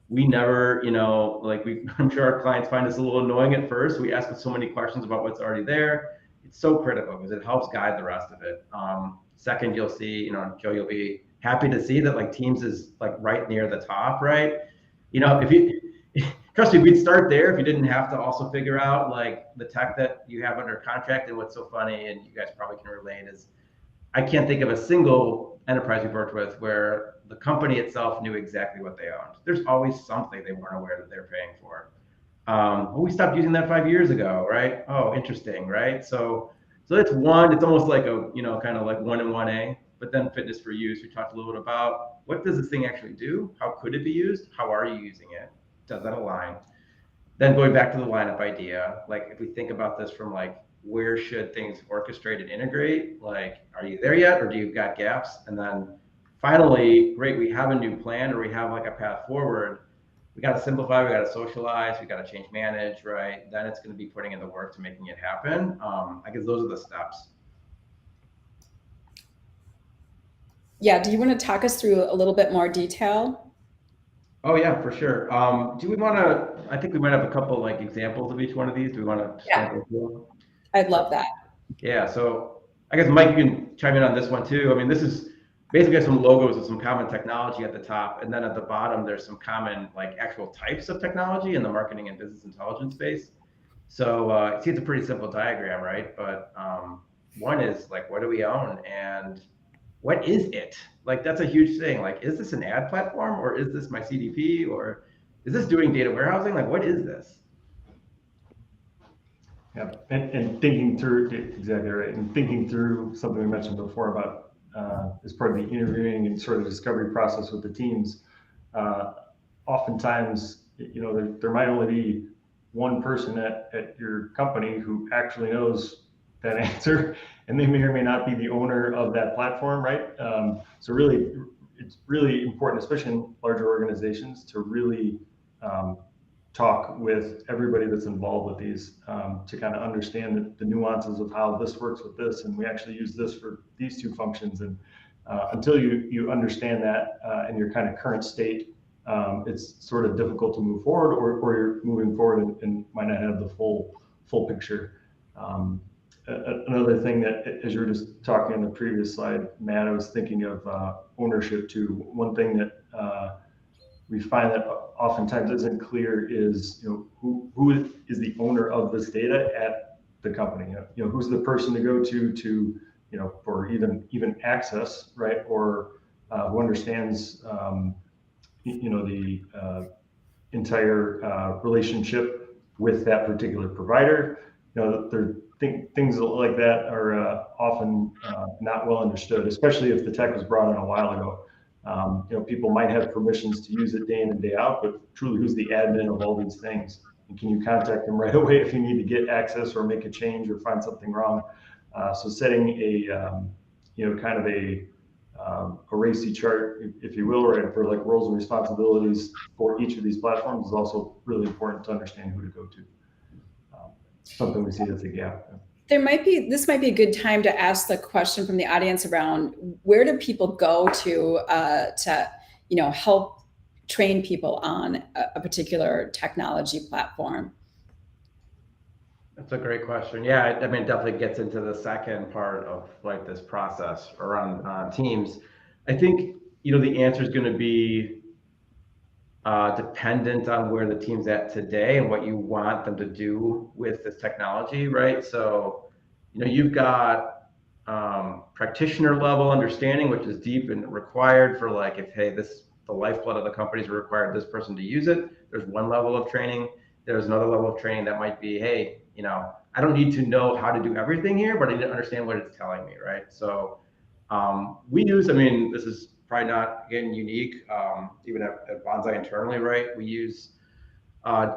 We never, I'm sure our clients find this a little annoying at first. We ask so many questions about what's already there. It's so critical because it helps guide the rest of it. Second, you'll see, Joe, you'll be happy to see that like Teams is like right near the top, right? If you trust me, we'd start there if you didn't have to also figure out like the tech that you have under contract. And what's so funny, and you guys probably can relate, is I can't think of a single enterprise we've worked with where the company itself knew exactly what they owned. There's always something they weren't aware that they're paying for. We stopped using that 5 years ago, right? Oh, interesting, right? So that's one. It's almost like a kind of like 1 and 1A. But then fitness for use, we talked a little bit about what does this thing actually do? How could it be used? How are you using it? Does that align? Then going back to the lineup idea, like if we think about this from like where should things orchestrate and integrate? Like, are you there yet, or do you got gaps? And then finally, great, we have a new plan, or we have like a path forward. We got to simplify, we got to socialize, we got to change manage, right? Then it's going to be putting in the work to making it happen. I guess those are the steps. Yeah, do you want to talk us through a little bit more detail? Oh yeah, for sure. Do we want to, I think we might have a couple like examples of each one of these. Do we want to Yeah, go through? I'd love that. Yeah, so I guess Mike, you can chime in on this one too. I mean, this is basically some logos with some common technology at the top, and then at the bottom there's some common like actual types of technology in the marketing and business intelligence space. So see, it's a pretty simple diagram, right? But one is like, what do we own, and what is it? Like, that's a huge thing. Like, is this an ad platform, or is this my CDP, or is this doing data warehousing? Like, what is this? Yeah, and thinking through, exactly right, and thinking through something we mentioned before about as part of the interviewing and sort of discovery process with the teams. Oftentimes, there might only be one person at your company who actually knows that answer, and they may or may not be the owner of that platform, right? So really, it's really important, especially in larger organizations, to really talk with everybody that's involved with these to kind of understand the nuances of how this works with this, and we actually use this for these 2 functions. And until you understand that in your kind of current state, it's sort of difficult to move forward, or you're moving forward and might not have the full picture. another thing that, as you were just talking on the previous slide, Matt, I was thinking of ownership too. One thing that we find that oftentimes isn't clear is, who is the owner of this data at the company? Who's the person to go to, for even access, right? Or who understands, the entire relationship with that particular provider. Things like that are often not well understood, especially if the tech was brought in a while ago. People might have permissions to use it day in and day out, but truly, who's the admin of all these things? And can you contact them right away if you need to get access or make a change or find something wrong? So setting a kind of a racy chart, if you will, right, for like roles and responsibilities for each of these platforms is also really important to understand who to go to. Something we see as a gap. This might be a good time to ask the question from the audience around where do people go to help train people on a particular technology platform? That's a great question. Yeah, I mean, it definitely gets into the second part of like this process around teams. I think, the answer is going to be dependent on where the team's at today and what you want them to do with this technology, right? So, you've got practitioner level understanding, which is deep and required for like, if, hey, the lifeblood of the companies required this person to use it. There's one level of training. There's another level of training that might be, hey, I don't need to know how to do everything here, but I need to understand what it's telling me, right? So this is probably not, again, unique, even at Bonsai internally, right? We use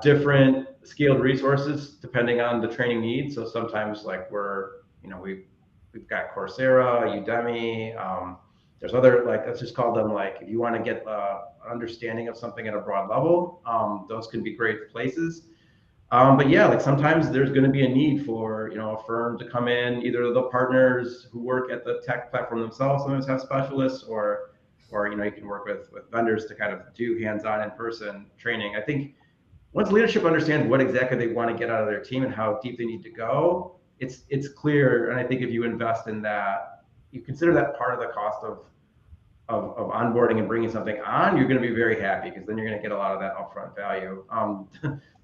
different scaled resources depending on the training needs. So sometimes like we've got Coursera, Udemy, there's other, like, let's just call them, like, if you want to get an understanding of something at a broad level, those can be great places. But yeah, like sometimes there's going to be a need for, a firm to come in, either the partners who work at the tech platform themselves sometimes have specialists, or you can work with vendors to kind of do hands-on in-person training. I think once leadership understands what exactly they want to get out of their team and how deep they need to go, it's clear. And I think if you invest in that, you consider that part of the cost of onboarding and bringing something on, you're going to be very happy, because then you're going to get a lot of that upfront value.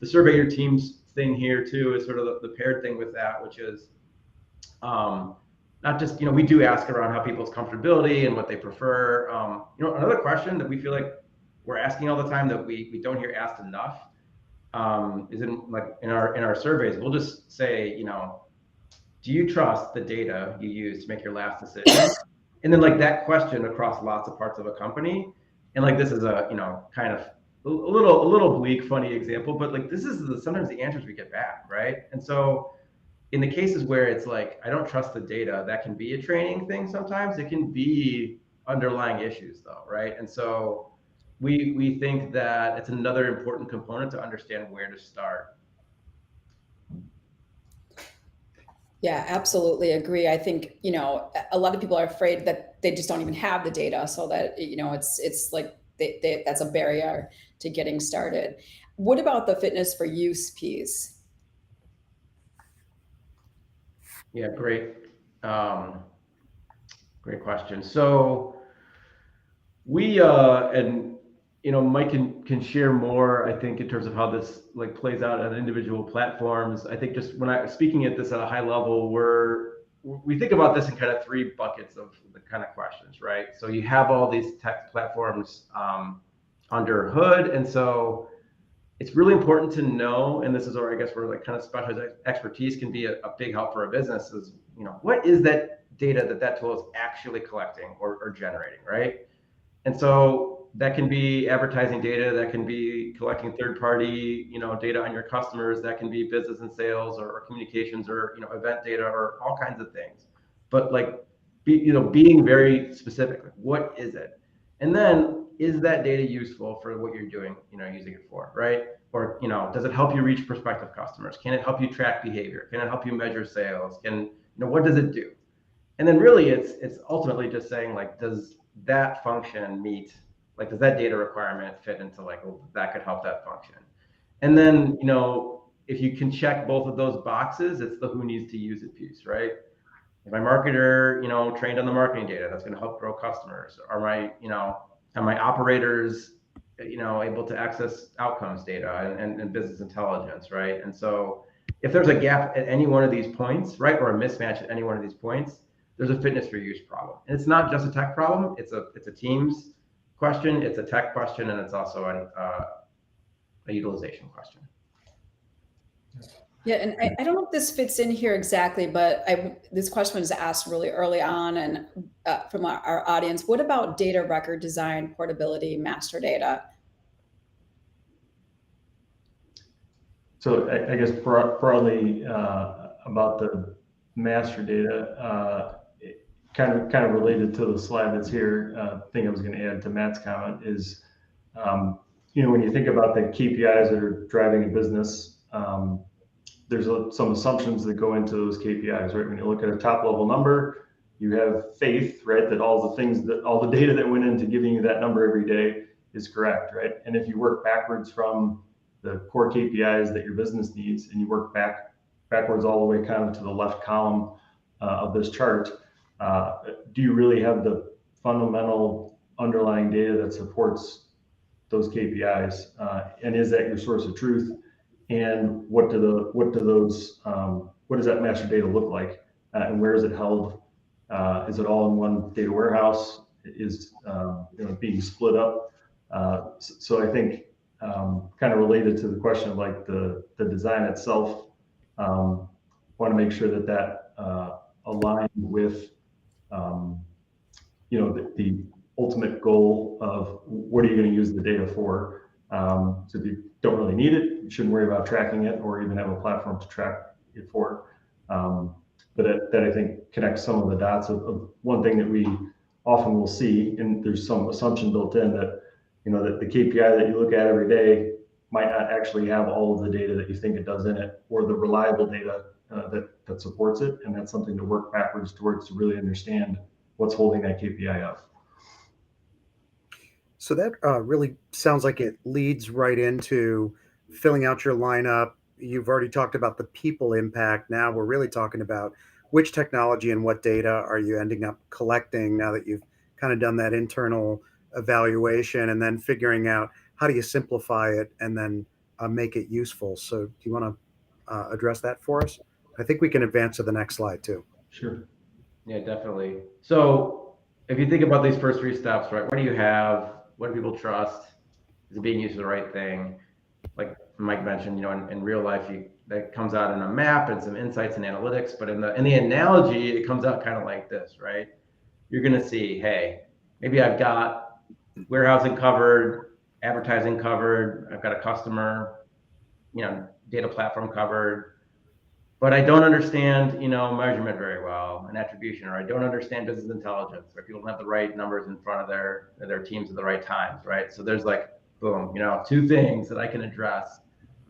The survey your teams thing here too is sort of the paired thing with that, which is not just, we do ask around how people's comfortability and what they prefer. Another question that we feel like we're asking all the time that we don't hear asked enough is in our surveys. We'll just say, do you trust the data you use to make your last decision? And then like that question across lots of parts of a company. And like, this is a, kind of a little bleak, funny example, but like, this is sometimes the answers we get back, right? And so in the cases where it's like, I don't trust the data, that can be a training thing. Sometimes it can be underlying issues though, right? And so we think that it's another important component to understand where to start. Yeah, absolutely agree. I think, a lot of people are afraid that they just don't even have the data, so that, it's like that's a barrier to getting started. What about the fitness for use piece? Yeah, great question. So we and Mike can share more, I think, in terms of how this like plays out on individual platforms. I think just when I speaking at this at a high level, we think about this in kind of three buckets of the kind of questions, right? So you have all these tech platforms under hood, and so it's really important to know, and this is where I guess where like kind of specialized expertise can be a big help for a business, is what is that data that tool is actually collecting or generating, right? And so that can be advertising data, that can be collecting third-party, data on your customers, that can be business and sales or communications or event data or all kinds of things. But like, being very specific, like, what is it? And then is that data useful for what you're doing, using it for, right? Or does it help you reach prospective customers? Can it help you track behavior? Can it help you measure sales? What does it do? And then really it's ultimately just saying, like, does that function meet, does that data requirement fit into, like, well, that could help that function? And then, if you can check both of those boxes, it's the who needs to use it piece, right? If my marketer, trained on the marketing data, that's going to help grow customers. Are my operators, able to access outcomes data and business intelligence, right? And so if there's a gap at any one of these points, right, or a mismatch at any one of these points, there's a fitness for use problem. And it's not just a tech problem. It's a teams question, it's a tech question, and it's also a utilization question. Yeah, and I don't know if this fits in here exactly, but this question was asked really early on and from our audience. What about data record design, portability, master data? So I guess broadly about the master data, kind of related to the slide that's here. Thing I was going to add to Matt's comment is, when you think about the KPIs that are driving a business, there's some assumptions that go into those KPIs, right? When you look at a top level number, you have faith, right, that all the data that went into giving you that number every day is correct, right? And if you work backwards from the core KPIs that your business needs, and you work backwards all the way kind of to the left column of this chart, do you really have the fundamental underlying data that supports those KPIs? And is that your source of truth? And what does that master data look like? And where is it held? Is it all in one data warehouse? Is being split up? So I think kind of related to the question of like the design itself, want to make sure that aligns with the ultimate goal of what are you going to use the data for. So if you don't really need it, you shouldn't worry about tracking it or even have a platform to track it for. But that I think connects some of the dots of one thing that we often will see, and there's some assumption built in that that the KPI that you look at every day might not actually have all of the data that you think it does in it, or the reliable data that supports it. And that's something to work backwards towards to really understand what's holding that KPI up. So that really sounds like it leads right into filling out your lineup. You've already talked about the people impact. Now we're really talking about which technology and what data are you ending up collecting now that you've kind of done that internal evaluation, and then figuring out how do you simplify it and then make it useful. So do you want to address that for us? I think we can advance to the next slide too. Sure. Yeah, definitely. So if you think about these first three steps, right, what do you have? What do people trust? Is it being used for the right thing? Like Mike mentioned, in real life, that comes out in a map and some insights and analytics. But in the analogy, it comes out kind of like this, right? You're going to see, hey, maybe I've got warehousing covered, advertising covered, I've got a customer, data platform covered, but I don't understand, measurement very well and attribution, or I don't understand business intelligence, or people don't have the right numbers in front of their teams at the right times, right? So there's like, boom, two things that I can address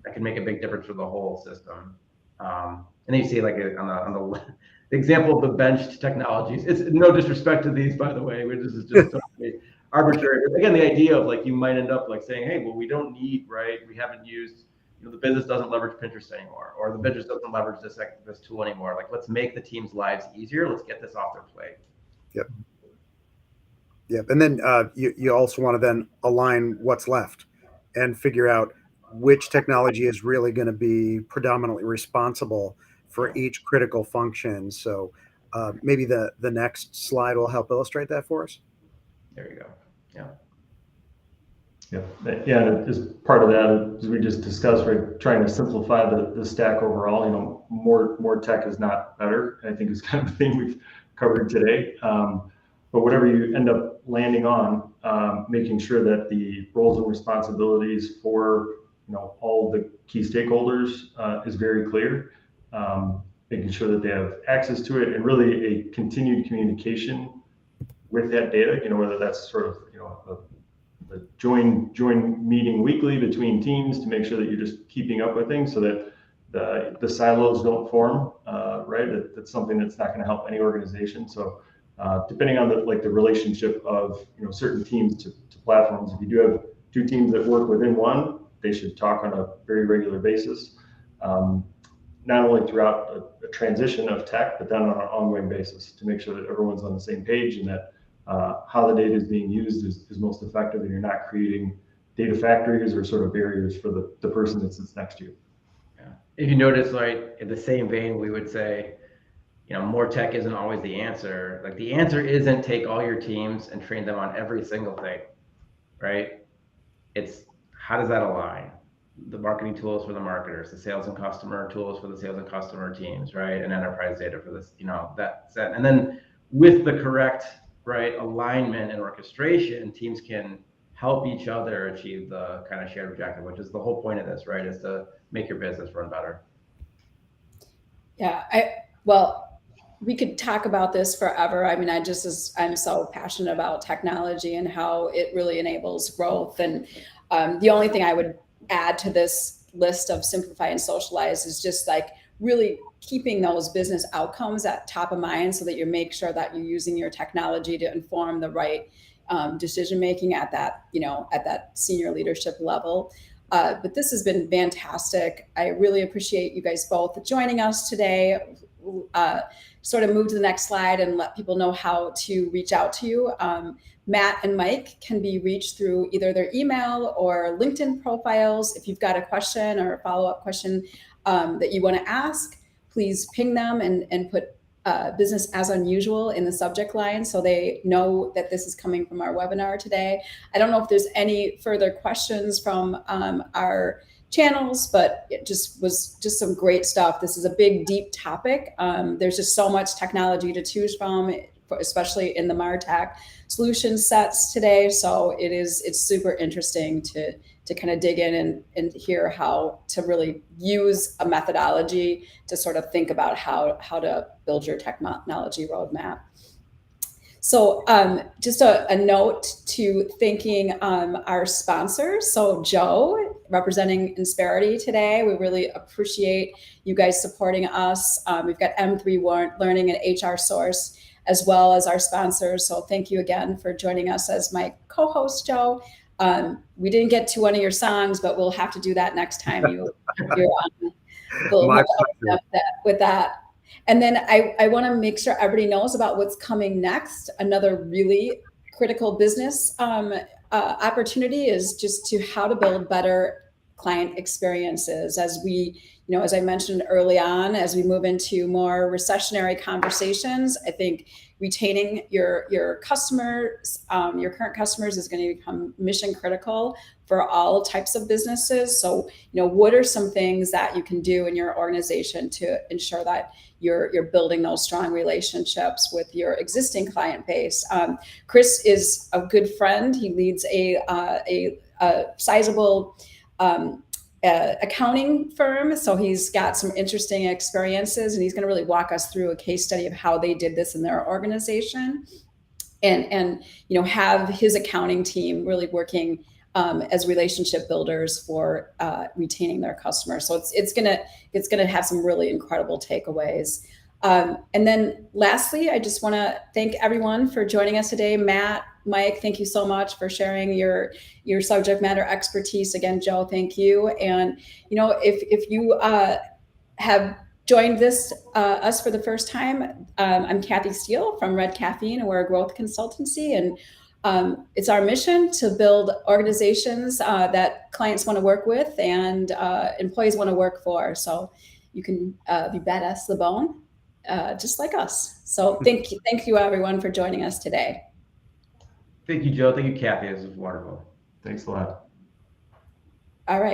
that can make a big difference for the whole system. And then you see like on the example of the benched technologies. It's no disrespect to these, by the way, this is just totally arbitrary. But again, the idea of like you might end up like saying, hey, well, we don't need, right? We haven't used, the business doesn't leverage Pinterest anymore, or the business doesn't leverage this tool anymore. Like, let's make the team's lives easier. Let's get this off their plate. Yep. And then you also want to then align what's left and figure out which technology is really going to be predominantly responsible for each critical function. So maybe the next slide will help illustrate that for us. There you go. Yeah. Yeah. As part of that, as we just discussed, right, trying to simplify the stack overall. More tech is not better, I think is kind of the thing we've covered today. But whatever you end up landing on, making sure that the roles and responsibilities for all of the key stakeholders is very clear. Making sure that they have access to it, and really a continued communication with that data. Whether that's sort of a join meeting weekly between teams to make sure that you're just keeping up with things, so that the silos don't form. Right, that's something that's not going to help any organization. So depending on the relationship of certain teams to platforms, if you do have two teams that work within one, they should talk on a very regular basis. not only throughout a transition of tech, but then on an ongoing basis to make sure that everyone's on the same page and that how the data is being used is most effective, and you're not creating data factories or sort of barriers for the person that sits next to you. Yeah. If you notice, like in the same vein, we would say, more tech isn't always the answer. Like the answer isn't take all your teams and train them on every single thing, right? It's how does that align? The marketing tools for the marketers, the sales and customer tools for the sales and customer teams, right? And enterprise data for this, that set. And then with the correct, right, alignment and orchestration, teams can help each other achieve the kind of shared objective, which is the whole point of this, right? Is to make your business run better. Yeah, well, we could talk about this forever. I mean, I'm so passionate about technology and how it really enables growth. And the only thing I would add to this list of simplify and socialize is just like really keeping those business outcomes at top of mind so that you make sure that you're using your technology to inform the right decision making at that, at that senior leadership level. But this has been fantastic. I really appreciate you guys both joining us today. Sort of move to the next slide and let people know how to reach out to you. Matt and Mike can be reached through either their email or LinkedIn profiles. If you've got a question or a follow-up question that you want to ask, please ping them and put business as unusual in the subject line so they know that this is coming from our webinar today. I don't know if there's any further questions from our channels, but it was some great stuff. This is a big, deep topic. There's just so much technology to choose from, especially in the MarTech solution sets today. So it's super interesting to kind of dig in and hear how to really use a methodology to sort of think about how to build your technology roadmap. So just a note to thanking our sponsors. So Joe, representing Insperity today, we really appreciate you guys supporting us. We've got M3 Learning and HR Source as well as our sponsors. So thank you again for joining us as my co-host, Joe. We didn't get to one of your songs, but we'll have to do that next time you're on. We'll up with that. And then I want to make sure everybody knows about what's coming next. Another really critical business opportunity is just to how to build better client experiences as we, as I mentioned early on, as we move into more recessionary conversations. I think retaining your customers, your current customers, is going to become mission critical for all types of businesses. So, what are some things that you can do in your organization to ensure that you're building those strong relationships with your existing client base? Chris is a good friend. He leads a sizable accounting firm. So he's got some interesting experiences, and he's going to really walk us through a case study of how they did this in their organization, and have his accounting team really working as relationship builders for retaining their customers. So it's gonna have some really incredible takeaways. And then lastly, I just want to thank everyone for joining us today. Matt, Mike, thank you so much for sharing your subject matter expertise. Again, Joe, thank you. And if you have joined us for the first time, I'm Kathy Steele from Red Caffeine, and we're a growth consultancy, and it's our mission to build organizations that clients want to work with and employees want to work for. So you can be badass to the bone, just like us. So thank you everyone for joining us today. Thank you, Joe. Thank you, Kathy. This was wonderful. Thanks a lot. All right.